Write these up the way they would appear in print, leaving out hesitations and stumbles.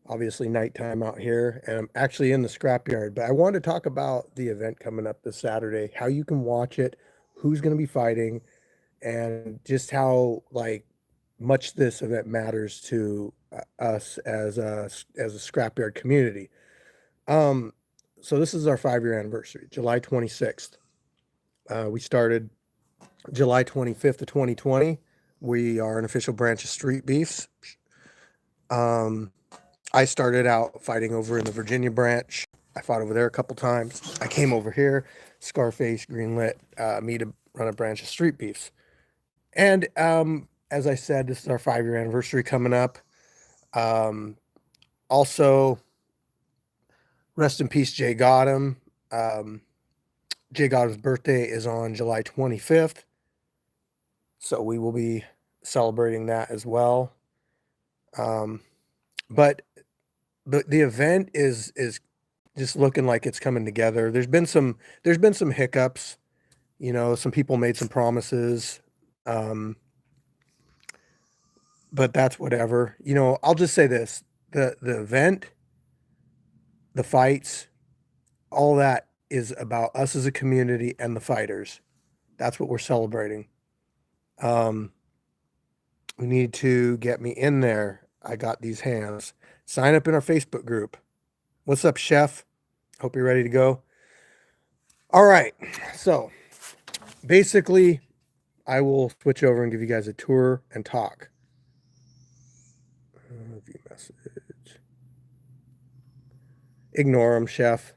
obviously nighttime out here, and I'm actually in the scrapyard. But I wanted to talk about the event coming up this Saturday, how you can watch it, who's going to be fighting, and just how much this event matters to us as a scrapyard community. Um, so this is our 5-year anniversary, July 26th. We started July 25th of 2020. We are an official branch of Streetbeefs. Um, I started out fighting over in the Virginia branch. I fought over there a couple times. I came over here. Scarface greenlit me to run a branch of Streetbeefs. And as I said, this is our 5-year anniversary coming up. Also, rest in peace, Jay Gotham. Jay Gotham's birthday is on July 25th. So we will be celebrating that as well. But the event is just looking like it's coming together. There's been some hiccups. You know, some people made some promises. But that's whatever. You know, I'll just say this. The event, the fights, all that is about us as a community and the fighters. That's what we're celebrating. We need to get me in there. I got these hands. Sign up in our Facebook group. What's up, Chef? Hope you're ready to go. All right. So basically, I will switch over and give you guys a tour and talk. View message. Ignore them, Chef.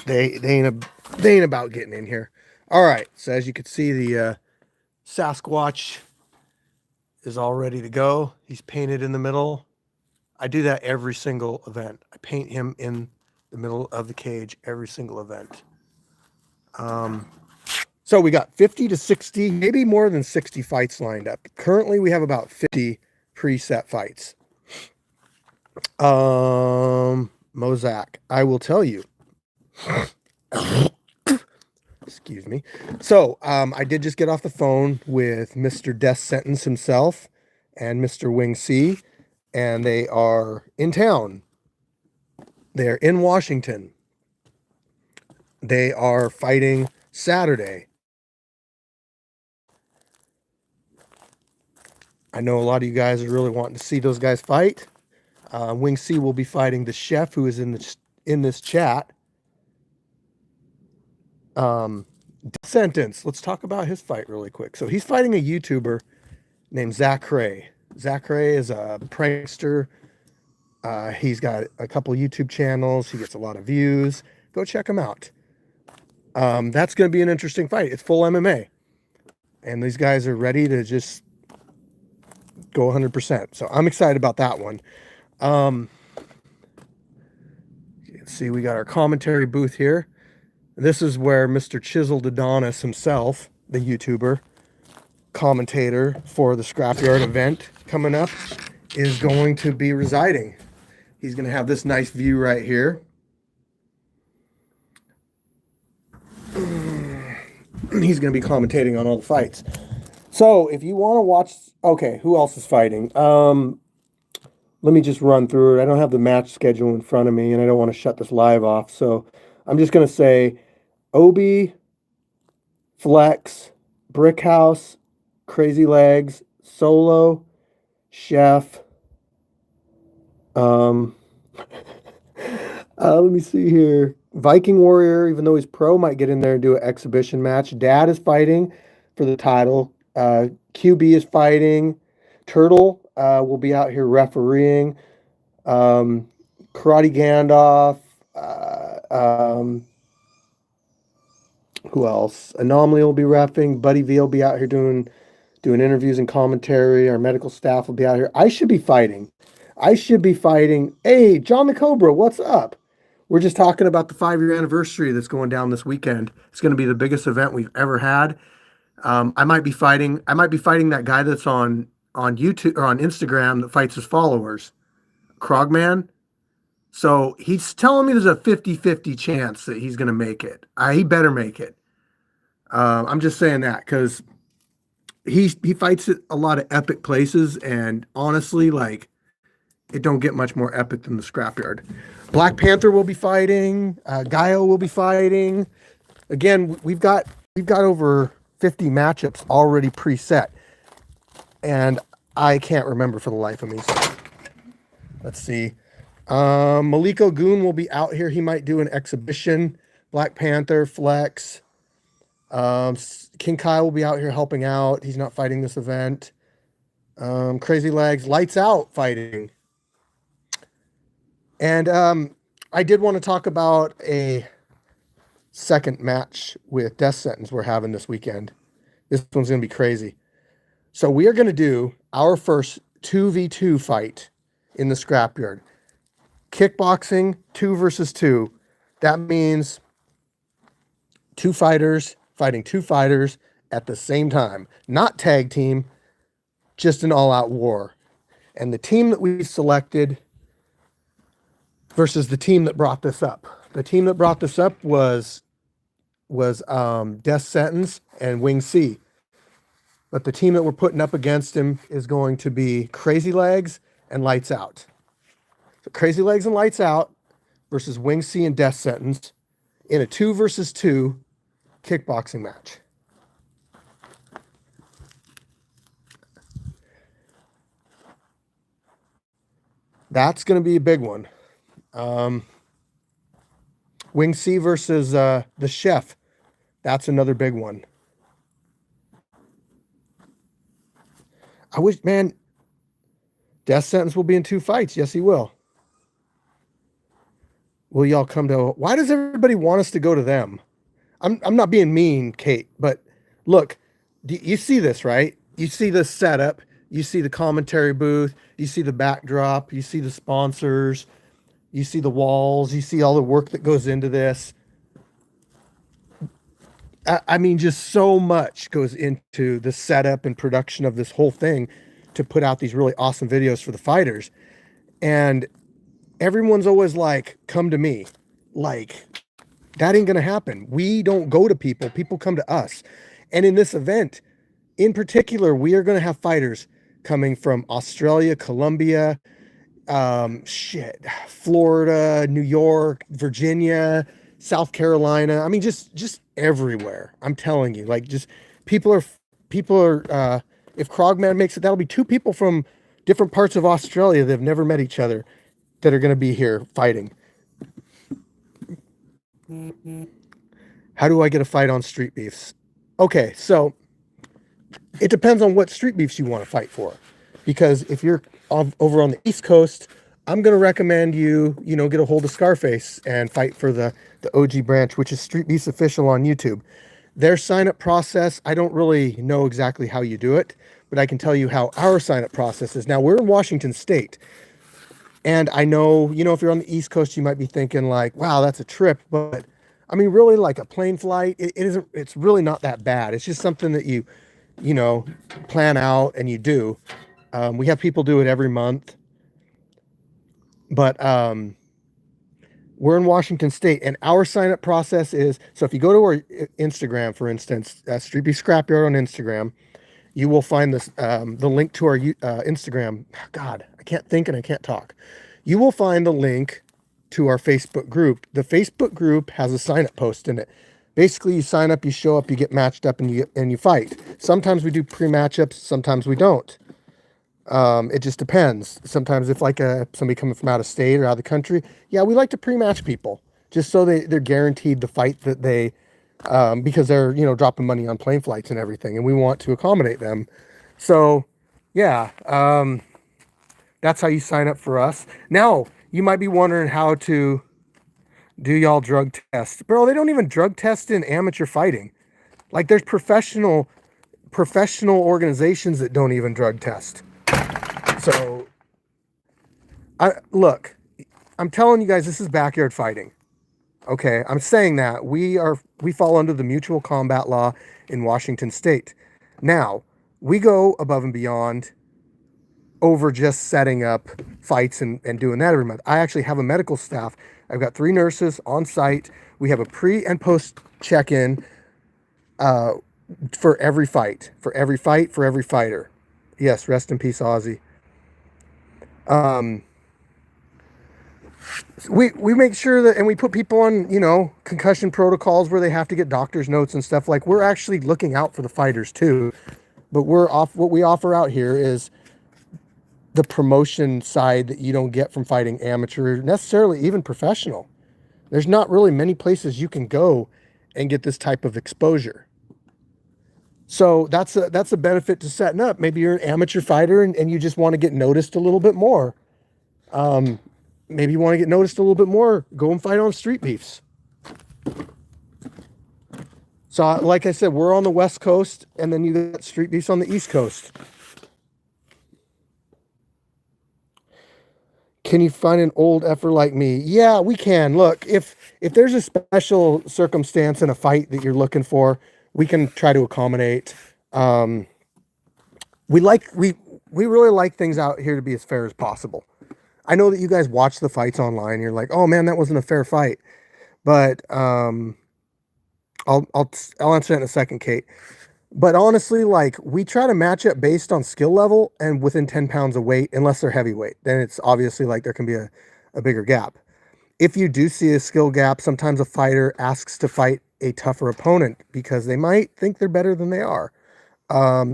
They ain't about getting in here. All right. So as you can see, the Sasquatch is all ready to go. He's painted in the middle. I do that every single event. I paint him in the middle of the cage every single event. So we got 50 to 60, maybe more than 60 fights lined up. Currently, we have about 50 preset fights. Mozak, I will tell you. Excuse me. So, I did just get off the phone with Mr. Death Sentence himself and Mr. Wing C, and they are in town. They're in Washington. They are fighting Saturday. I know a lot of you guys are really wanting to see those guys fight. Wing C will be fighting the Chef, who is in this chat. Sentence. Let's talk about his fight really quick. So he's fighting a YouTuber named Zach Ray. Zach Ray is a prankster. He's got a couple YouTube channels. He gets a lot of views. Go check him out. That's going to be an interesting fight. It's full MMA. And these guys are ready to just go 100%. So I'm excited about that one. You can see we got our commentary booth here. This is where Mr. Chiseled Adonis himself, the YouTuber, commentator for the Scrapyard event coming up, is going to be residing. He's going to have this nice view right here. He's going to be commentating on all the fights. So if you want to watch, okay, who else is fighting? Let me just run through it. I don't have the match schedule in front of me, and I don't want to shut this live off. So I'm just going to say Obi, Flex, Brickhouse, Crazy Legs, Solo, Chef. Let me see here. Viking Warrior, even though he's pro, might get in there and do an exhibition match. Dad is fighting for the title. QB is fighting. Turtle will be out here refereeing. Karate Gandalf. Who else? Anomaly will be reffing. Buddy V will be out here doing interviews and commentary. Our medical staff will be out here. I should be fighting. Hey, John the Cobra, what's up? We're just talking about the 5-year anniversary that's going down this weekend. It's going to be the biggest event we've ever had. I might be fighting that guy that's on YouTube or on Instagram that fights his followers, Krogman. So he's telling me there's a 50-50 chance that he's going to make it. He better make it. I'm just saying that because he fights at a lot of epic places, and honestly, like, it don't get much more epic than the Scrapyard. Black Panther will be fighting. Gaio will be fighting. Again, we've got over 50 matchups already preset, and I can't remember for the life of me. So let's see. Maliko Goon will be out here. He might do an exhibition. Black Panther, Flex. King Kai will be out here helping out. He's not fighting this event. Crazy Legs, Lights Out fighting. And I did want to talk about a second match with Death Sentence we're having this weekend. This one's going to be crazy. So we are going to do our first 2v2 fight in the Scrapyard. Kickboxing, 2 versus 2. That means 2 fighters fighting 2 fighters at the same time. Not tag team, just an all-out war. And the team that we selected versus the team that brought this up. The team that brought this up was Death Sentence and Wing C. But the team that we're putting up against him is going to be Crazy Legs and Lights Out. So Crazy Legs and Lights Out versus Wing C and Death Sentence in a 2 versus 2 kickboxing match. That's going to be a big one. Wing C versus the Chef. That's another big one. I wish, man, Death Sentence will be in 2 fights. Yes, he will. Will y'all come to... Why does everybody want us to go to them? I'm not being mean, Kate, but look, you see this, right? You see the setup. You see the commentary booth. You see the backdrop. You see the sponsors. You see the walls. You see all the work that goes into this. I mean, just so much goes into the setup and production of this whole thing to put out these really awesome videos for the fighters. And everyone's always like, come to me. Like, that ain't going to happen. We don't go to people. People come to us. And in this event, in particular, we are going to have fighters coming from Australia, Colombia, Florida, New York, Virginia, South Carolina. I mean, just everywhere. I'm telling you, like, just people are, if Krogman makes it, that'll be 2 people from different parts of Australia that have never met each other that are going to be here fighting. How do I get a fight on Streetbeefs? Okay, so it depends on what Streetbeefs you want to fight for. Because if you're over on the East Coast, I'm going to recommend you get a hold of Scarface and fight for the OG branch, which is Streetbeefs Official on YouTube. Their sign-up process, I don't really know exactly how you do it, but I can tell you how our sign-up process is. Now, we're in Washington State. And I know, if you're on the East Coast, you might be thinking like, wow, that's a trip. But I mean, really, like a plane flight, it's really not that bad. It's just something that you plan out and you do. We have people do it every month. But we're in Washington State, and our sign-up process is, so if you go to our Instagram, for instance, Streetbeefs Scrapyard on Instagram, you will find this the link to our Instagram. God, I can't think and I can't talk. You will find the link to our Facebook group. The Facebook group has a sign-up post in it. Basically, you sign up, you show up, you get matched up, and you fight. Sometimes we do pre-matchups, sometimes we don't. It just depends. Sometimes if like somebody coming from out of state or out of the country, yeah, we like to pre-match people just so they're guaranteed the fight that they, because they're, dropping money on plane flights and everything, and we want to accommodate them. So yeah, that's how you sign up for us. Now, you might be wondering how to do y'all drug test. Bro, they don't even drug test in amateur fighting. Like, there's professional organizations that don't even drug test. So, look, I'm telling you guys, this is backyard fighting. Okay, I'm saying that we fall under the mutual combat law in Washington State. Now, we go above and beyond over just setting up fights and doing that every month. I actually have a medical staff. I've got 3 nurses on site. We have a pre and post check-in for every fight, for every fighter. Yes, rest in peace, Ozzy. we make sure that, and we put people on, you know, concussion protocols where they have to get doctor's notes and stuff. Like, we're actually looking out for the fighters too, but what we offer out here is the promotion side that you don't get from fighting amateur, necessarily even professional. There's not really many places you can go and get this type of exposure. So that's a benefit to setting up. Maybe you're an amateur fighter and you just want to get noticed a little bit more. Maybe you want to get noticed a little bit more. Go and fight on Streetbeefs. So like I said, we're on the West Coast, and then you got Streetbeefs on the East Coast. Can you find an old effer like me? Yeah, we can. Look, if there's a special circumstance in a fight that you're looking for, we can try to accommodate. We really like things out here to be as fair as possible. I know that you guys watch the fights online. You're like, oh man, that wasn't a fair fight. But I'll answer that in a second, Kate. But honestly, like, we try to match up based on skill level and within 10 pounds of weight, unless they're heavyweight. Then it's obviously like there can be a bigger gap. If you do see a skill gap, sometimes a fighter asks to fight a tougher opponent because they might think they're better than they are.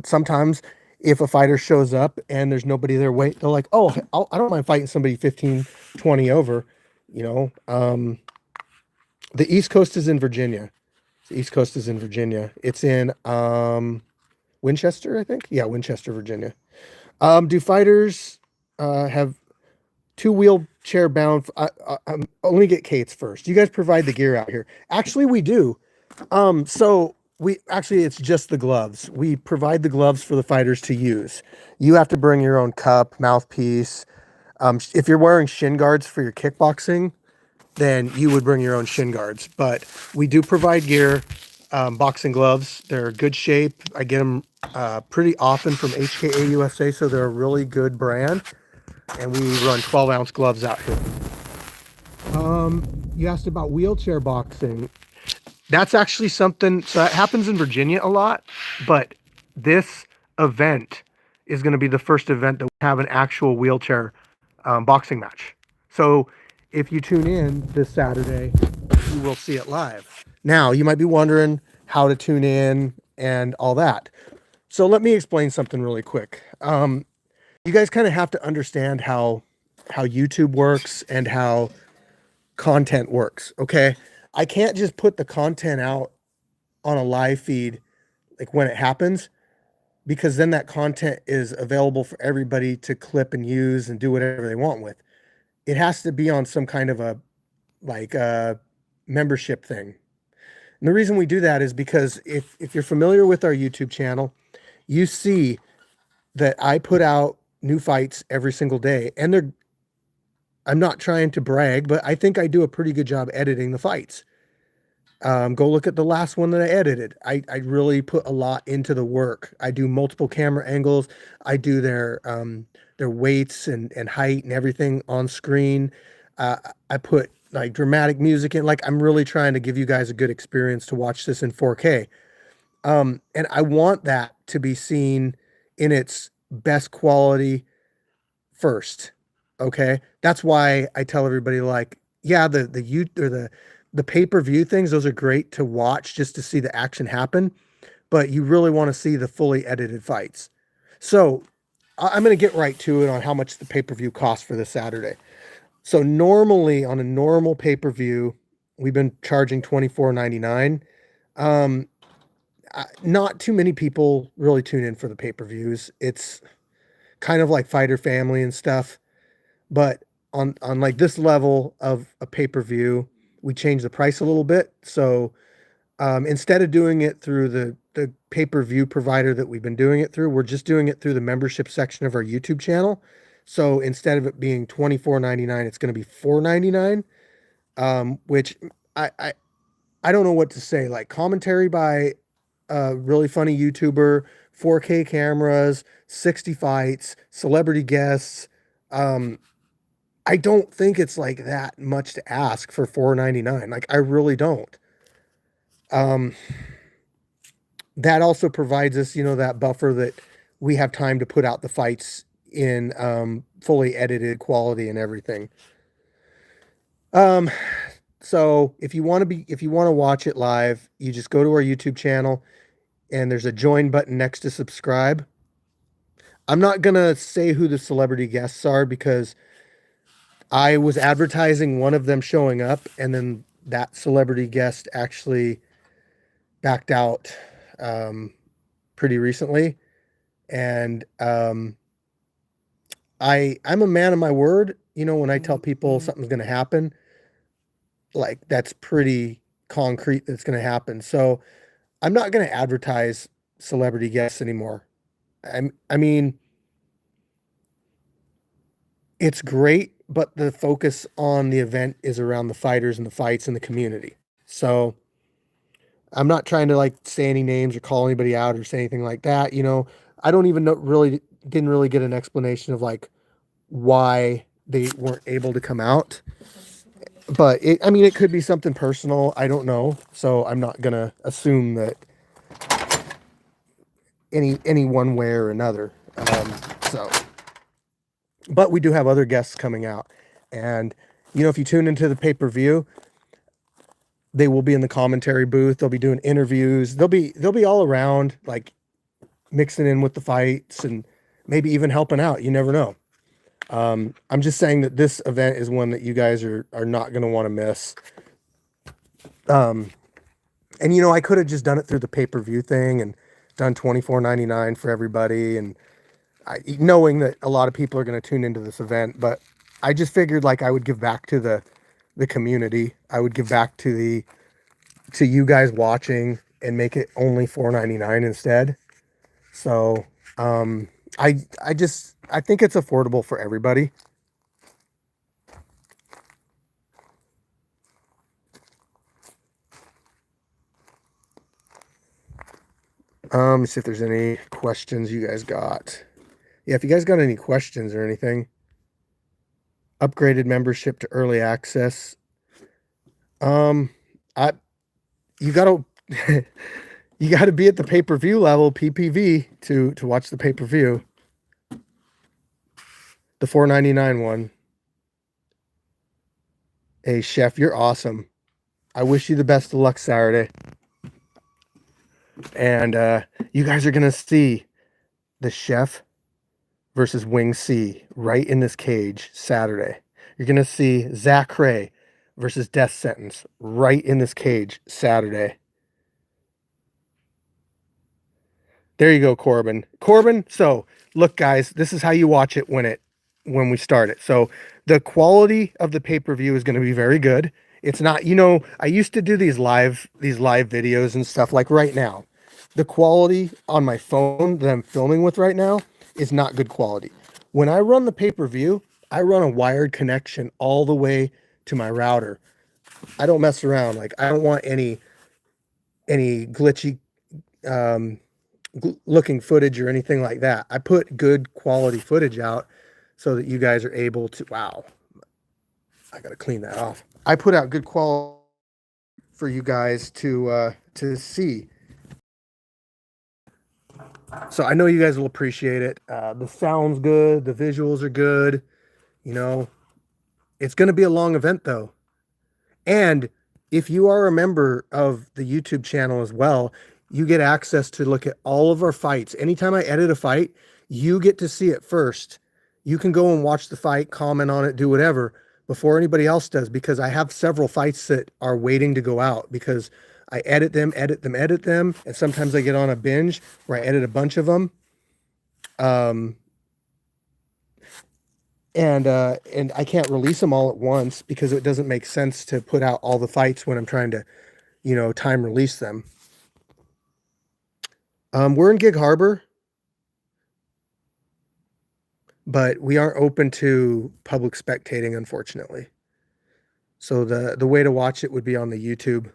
Sometimes if a fighter shows up and there's nobody their weight, they're like, oh, I don't mind fighting somebody 15, 20 over, you know. The East Coast is in Virginia. The East Coast is in Virginia. It's in Winchester, I think. Yeah, Winchester, Virginia. Do fighters have two wheelchair bound? I'm only get Kate's first. You guys provide the gear out here. Actually, we do. So it's just the gloves. We provide the gloves for the fighters to use. You have to bring your own cup, mouthpiece. If you're wearing shin guards for your kickboxing, then you would bring your own shin guards. But we do provide gear, boxing gloves. They're good shape. I get them pretty often from HKA USA, so they're a really good brand. And we run 12-ounce gloves out here. You asked about wheelchair boxing. That's actually something, so that happens in Virginia a lot, but this event is going to be the first event that we have an actual wheelchair boxing match. So if you tune in this Saturday, you will see it live. Now, you might be wondering how to tune in and all that. So let me explain something really quick. You guys kind of have to understand how YouTube works and how content works, okay? I can't just put the content out on a live feed like when it happens, because then that content is available for everybody to clip and use and do whatever they want with. It has to be on some kind of a membership thing. And the reason we do that is because if you're familiar with our YouTube channel, you see that I put out new fights every single day, and I'm not trying to brag, but I think I do a pretty good job editing the fights. Go look at the last one that I edited. I really put a lot into the work. I do multiple camera angles. I do their weights and height and everything on screen. I put like dramatic music in. Like, I'm really trying to give you guys a good experience to watch this in 4K. And I want that to be seen in its best quality first. Okay. That's why I tell everybody, like, yeah, the pay-per-view things, those are great to watch just to see the action happen, but you really want to see the fully edited fights. So I'm going to get right to it on how much the pay-per-view costs for this Saturday. So normally on a normal pay-per-view, we've been charging $24.99. Not too many people really tune in for the pay-per-views. It's kind of like Fighter Family and stuff, but on like this level of a pay-per-view, we changed the price a little bit. So instead of doing it through the pay-per-view provider that we've been doing it through, we're just doing it through the membership section of our YouTube channel. So instead of it being $24.99, it's going to be $4.99, which I don't know what to say. Like, commentary by a really funny YouTuber, 4K cameras, 60 fights, celebrity guests. I don't think it's like that much to ask for $4.99. Like, I really don't. That also provides us, that buffer that we have time to put out the fights in fully edited quality and everything. Um, so if you want to watch it live, you just go to our YouTube channel and there's a join button next to subscribe. I'm not gonna say who the celebrity guests are because I was advertising one of them showing up, and then that celebrity guest actually backed out pretty recently. And I'm a man of my word. You know, when I tell people something's going to happen, like that's pretty concrete that's going to happen. So I'm not going to advertise celebrity guests anymore. I mean, it's great, but the focus on the event is around the fighters and the fights and the community. So I'm not trying to like say any names or call anybody out or say anything like that. You know, I don't even know really didn't really get an explanation of like why they weren't able to come out. But I mean, it could be something personal. I don't know. So I'm not gonna assume that any one way or another. So, but we do have other guests coming out, and you know, if you tune into the pay-per-view, they will be in the commentary booth. They'll be doing interviews. They'll be all around, like mixing in with the fights and maybe even helping out. You never know. I'm just saying that this event is one that you guys are not going to want to miss. And you know, I could have just done it through the pay-per-view thing and done $24.99 for everybody, and knowing that a lot of people are going to tune into this event, but I just figured like I would give back to the community. I would give back to you guys watching and make it only $4.99 instead. So, I think it's affordable for everybody. See if there's any questions you guys got. Yeah, if you guys got any questions or anything. Upgraded membership to early access. I you gotta you gotta be at the pay-per-view level, PPV, to watch the pay-per-view. The $4.99 one. Hey, Chef, you're awesome. I wish you the best of luck Saturday. And you guys are gonna see the Chef versus Wing C right in this cage Saturday. You're gonna see Zach Ray versus Death Sentence right in this cage Saturday. There you go, Corbin. Corbin, so look, guys, this is how you watch it when we start it. So the quality of the pay-per-view is going to be very good. It's not, you know, I used to do these live videos and stuff like right now. The quality on my phone that I'm filming with right now is not good quality. When I run the pay-per-view, I run a wired connection all the way to my router. I don't mess around. Like I don't want any glitchy looking footage or anything like that. I put good quality footage out so that you guys are able to, wow, I got to clean that off. I put out good quality for you guys to see. So I know you guys will appreciate it. The sound's good. The visuals are good. You know, it's going to be a long event though. And if you are a member of the YouTube channel as well, you get access to look at all of our fights. Anytime I edit a fight, you get to see it first. You can go and watch the fight, comment on it, do whatever before anybody else does, because I have several fights that are waiting to go out because I edit them, and sometimes I get on a binge where I edit a bunch of them. And I can't release them all at once because it doesn't make sense to put out all the fights when I'm trying to, you know, time release them. We're in Gig Harbor, but we aren't open to public spectating, unfortunately. So the way to watch it would be on the YouTube.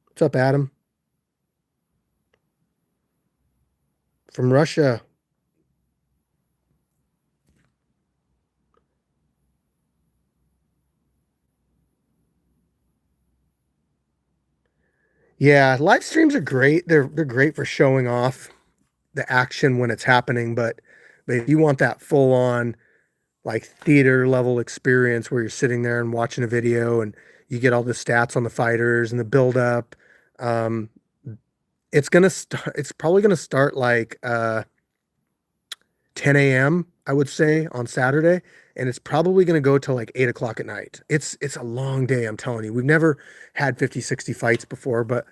What's up, Adam? From Russia. Yeah, live streams are great. They're great for showing off the action when it's happening, but if you want that full on like theater level experience where you're sitting there and watching a video and you get all the stats on the fighters and the build up. Um, it's probably gonna start like 10 a.m. I would say on Saturday, and it's probably gonna go till like 8 o'clock at night. It's a long day, I'm telling you. We've never had 50, 60 fights before, but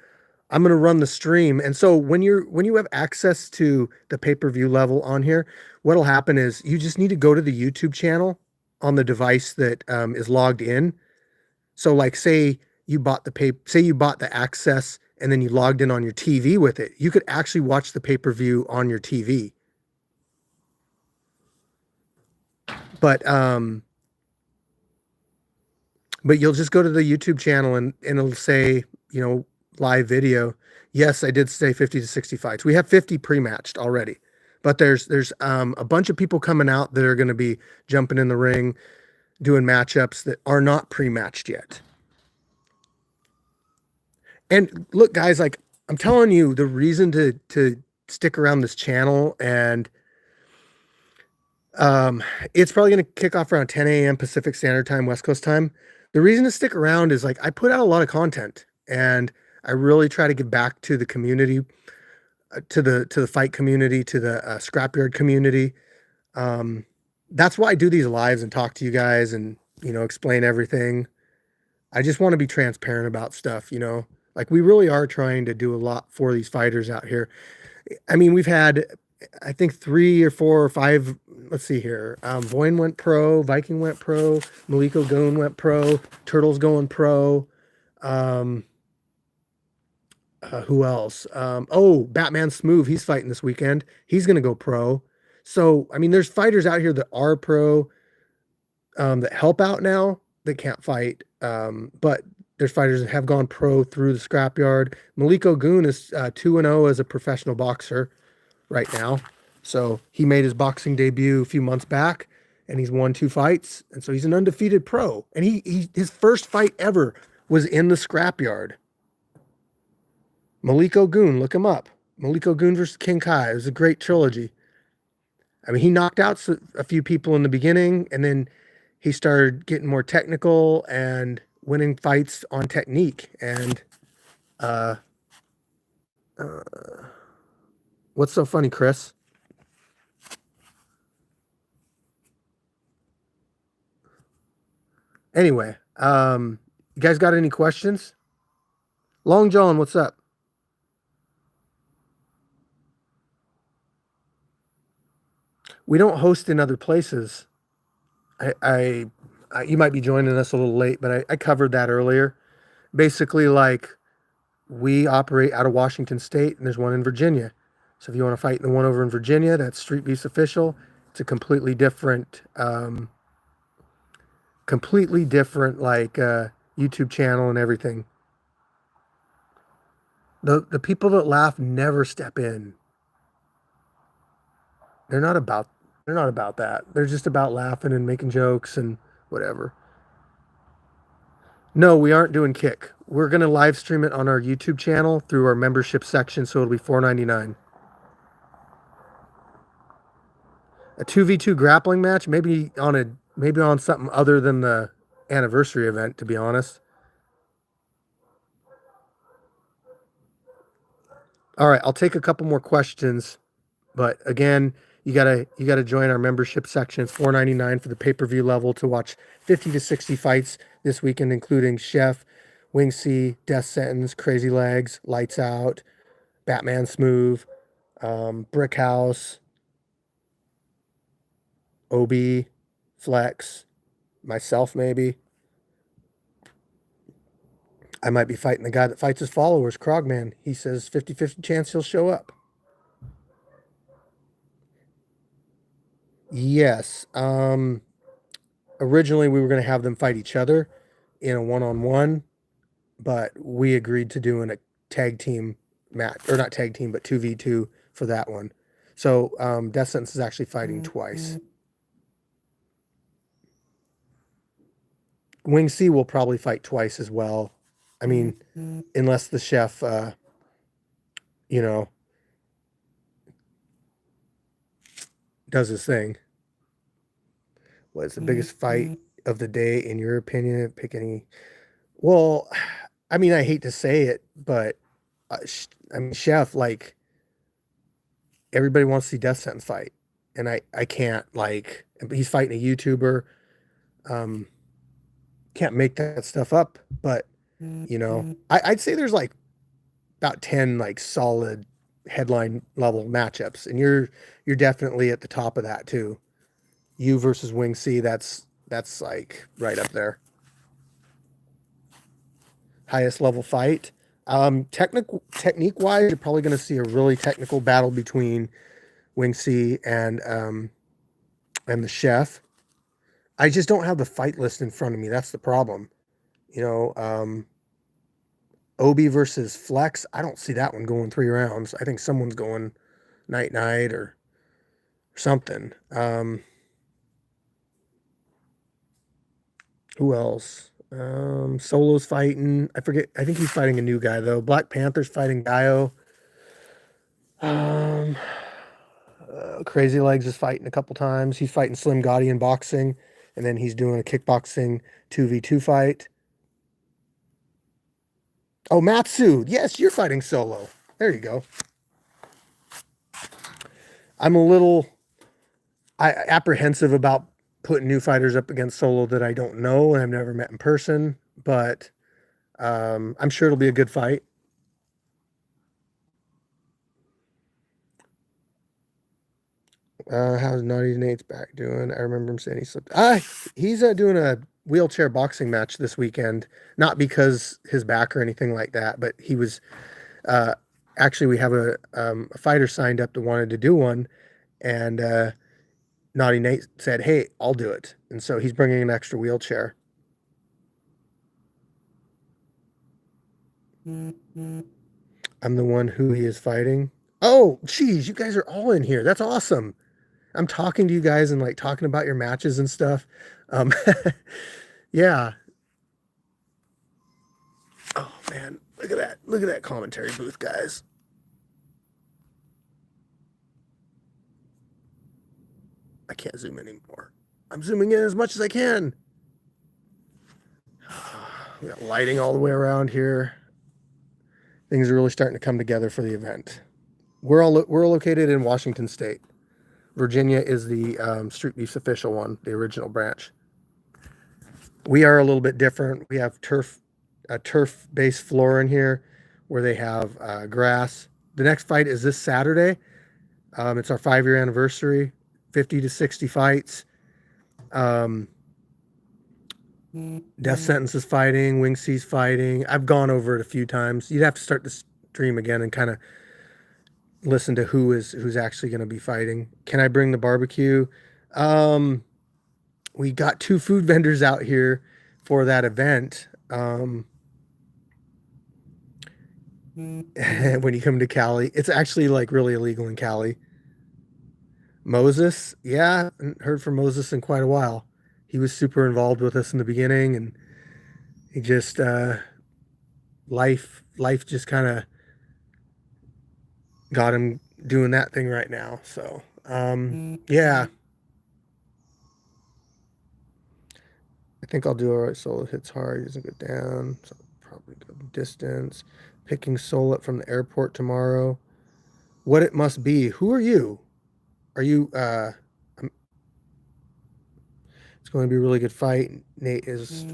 I'm gonna run the stream. And so when you have access to the pay-per-view level on here, what'll happen is you just need to go to the YouTube channel on the device that is logged in. So like say you bought the access and then you logged in on your TV with it, you could actually watch the pay-per-view on your TV. But you'll just go to the YouTube channel and it'll say, live video. Yes, I did say 50 to 60 fights. We have 50 pre-matched already. But there's a bunch of people coming out that are going to be jumping in the ring, doing matchups that are not pre-matched yet. And look, guys, like I'm telling you, the reason to stick around this channel, and it's probably going to kick off around 10 a.m. Pacific Standard Time, West Coast time. The reason to stick around is like I put out a lot of content, and I really try to give back to the community, to the fight community, to the Scrapyard community. That's why I do these lives and talk to you guys and explain everything. I just want to be transparent about stuff, like we really are trying to do a lot for these fighters out here. I mean, we've had, I think 3 or 4 or 5. Let's see here. Voin went pro, Viking went pro, Maliko Goon went pro, Turtle's going pro. Who else? Oh, Batman Smooth, he's fighting this weekend. He's gonna go pro. So I mean, there's fighters out here that are pro, that help out now that can't fight. But there's fighters that have gone pro through the Scrapyard. Maliko Goon is 2-0 as a professional boxer right now. So he made his boxing debut a few months back, and he's won 2 fights, and so he's an undefeated pro. And his first fight ever was in the Scrapyard. Maliko Goon, look him up. Maliko Goon versus King Kai. It was a great trilogy. I mean, he knocked out a few people in the beginning, and then he started getting more technical and winning fights on technique. And what's so funny, Chris? Anyway, you guys got any questions? Long John, what's up? We don't host in other places. You might be joining us a little late, but I covered that earlier. Basically, like we operate out of Washington State, and there's one in Virginia. So if you want to fight the one over in Virginia, that's Streetbeefs official. It's a completely different like YouTube channel and everything. The people that laugh never step in. They're not about that. They're just about laughing and making jokes and whatever. No, we aren't doing Kick. We're going to live stream it on our YouTube channel through our membership section, so it'll be $4.99. A 2v2 grappling match, maybe on something other than the anniversary event, to be honest. All right, I'll take a couple more questions, but again, you gotta join our membership section. It's $4.99 for the pay-per-view level to watch 50 to 60 fights this weekend, including Chef, Wing C, Death Sentence, Crazy Legs, Lights Out, Batman Smooth, Brick House, OB, Flex, myself maybe. I might be fighting the guy that fights his followers, Krogman. He says 50-50 chance he'll show up. Yes. Originally, we were going to have them fight each other in a one-on-one, but we agreed to doing a tag team match, or not tag team, but 2v2 for that one. So Death Sentence is actually fighting twice. Wing C will probably fight twice as well. I mean, unless the chef, does his thing. What's the biggest fight of the day in your opinion? Pick any. Well, I mean, I hate to say it, but I mean, Chef, like everybody wants to see Death Sentence fight, and I can't like. He's fighting a YouTuber. Um, can't make that stuff up, but you know, I'd say there's like about 10 like solid headline level matchups, and you're definitely at the top of that too. You versus Wing C, that's like right up there. Highest level fight. Technique wise, you're probably going to see a really technical battle between Wing C and the Chef. I just don't have the fight list in front of me. That's the problem. You know, Obi versus Flex. I don't see that one going 3 rounds. I think someone's going night or something. Who else? Solo's fighting. I forget. I think he's fighting a new guy though. Black Panther's fighting Gaio. Crazy Legs is fighting a couple times. He's fighting Slim Gotti in boxing, and then he's doing a kickboxing 2v2 fight. Oh, Matsu. Yes, you're fighting Solo. There you go. I'm a little apprehensive about putting new fighters up against Solo that I don't know and I've never met in person, but I'm sure it'll be a good fight. How's Naughty Nate's back doing? I remember him saying he slipped. He's doing a wheelchair boxing match this weekend. Not because his back or anything like that, but he was actually we have a fighter signed up that wanted to do one, and Naughty Nate said, "Hey, I'll do it," and so he's bringing an extra wheelchair. I'm the one who he is fighting. Oh, geez, you guys are all in here. That's awesome. I'm talking to you guys and like talking about your matches and stuff. Yeah. Oh man, look at that. Look at that commentary booth, guys. I can't zoom in anymore. I'm zooming in as much as I can. We got lighting all the way around here. Things are really starting to come together for the event. We're located in Washington State. Virginia is the Streetbeefs official one, the original branch. We are a little bit different. We have a turf-based floor in here where they have grass. The next fight is this Saturday. It's our 5-year anniversary, 50 to 60 fights. Death Sentence is fighting, Wing C's fighting. I've gone over it a few times. You'd have to start the stream again and kind of listen to who's actually going to be fighting. Can I bring the barbecue? We got 2 food vendors out here for that event. When you come to Cali, it's actually like really illegal in Cali. Moses, yeah, I haven't heard from Moses in quite a while. He was super involved with us in the beginning, and he just life just kind of got him doing that thing right now. So yeah, I think I'll do all right. Solo hits hard, he doesn't go down, so probably go distance. Picking Soul up from the airport tomorrow. What it must be. Who are you? Are you it's going to be a really good fight. Nate is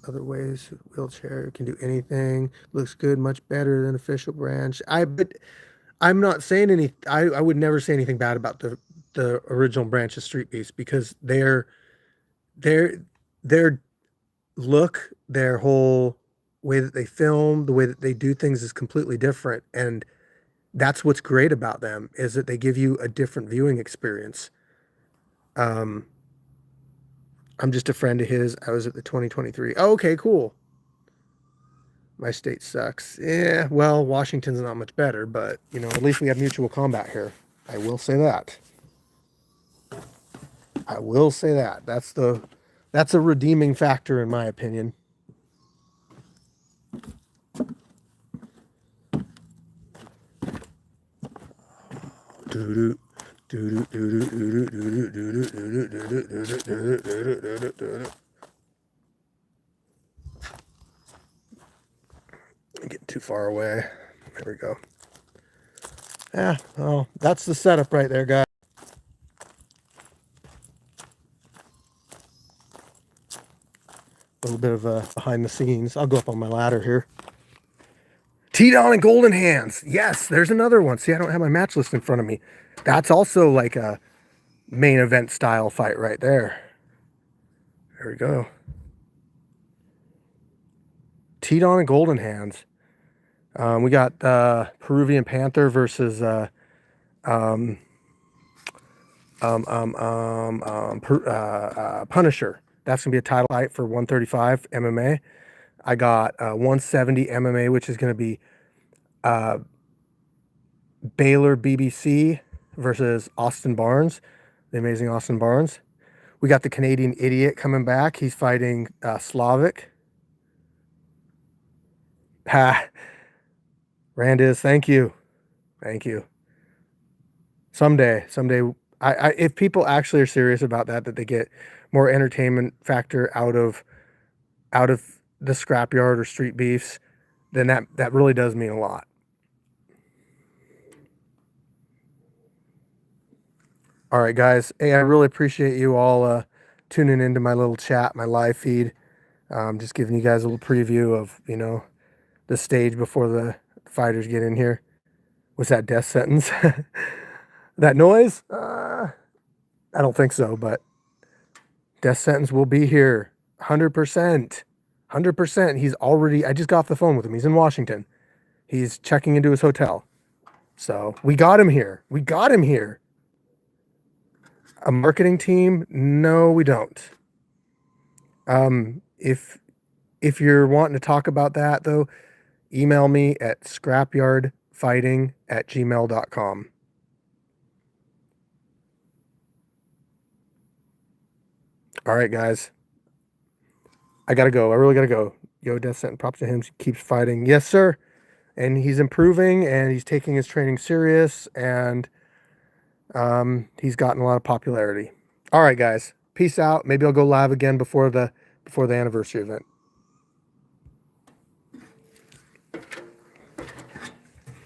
other ways. Wheelchair can do anything. Looks good, much better than official branch. But I'm not saying any. I would never say anything bad about the original branch of Streetbeefs because their look, their whole way that they film, the way that they do things is completely different, and that's what's great about them is that they give you a different viewing experience. I'm just a friend of his. I was at the 2023. Oh, okay, cool. My state sucks. Yeah, well, Washington's not much better, but you know, at least we have mutual combat here. I will say that. I will say that. That's a redeeming factor in my opinion. Doo-doo. Getting too far away. There we go. Yeah, well, that's the setup right there, guys. A little bit of behind the scenes. I'll go up on my ladder here. T-Don and Golden Hands. Yes, there's another one. See, I don't have my match list in front of me. That's also like a main event style fight right there. There we go. T-Don and Golden Hands. We got Peruvian Panther versus Punisher. That's gonna be a title fight for 135 MMA. I got 170 MMA, which is gonna be Baylor BBC versus Austin Barnes, the amazing Austin Barnes. We got the Canadian Idiot coming back. He's fighting Slavic. Ha. Randiz, thank you. Thank you. Someday, if people actually are serious about that they get more entertainment factor out of the Scrapyard or Streetbeefs, then that really does mean a lot. All right, guys. Hey, I really appreciate you all tuning into my little chat, my live feed. Just giving you guys a little preview of, the stage before the fighters get in here. Was that death sentence? That noise? I don't think so, but death sentence will be here. 100%. 100%. He's already, I just got off the phone with him. He's in Washington. He's checking into his hotel. So we got him here. We got him here. A marketing team? No, we don't. If you're wanting to talk about that, though, email me at scrapyardfighting@gmail.com. All right, guys. I got to go. I really got to go. Yo, death sentence. Props to him. He keeps fighting. Yes, sir. And he's improving, and he's taking his training serious, and he's gotten a lot of popularity. All right, guys. Peace out. Maybe I'll go live again before the anniversary event.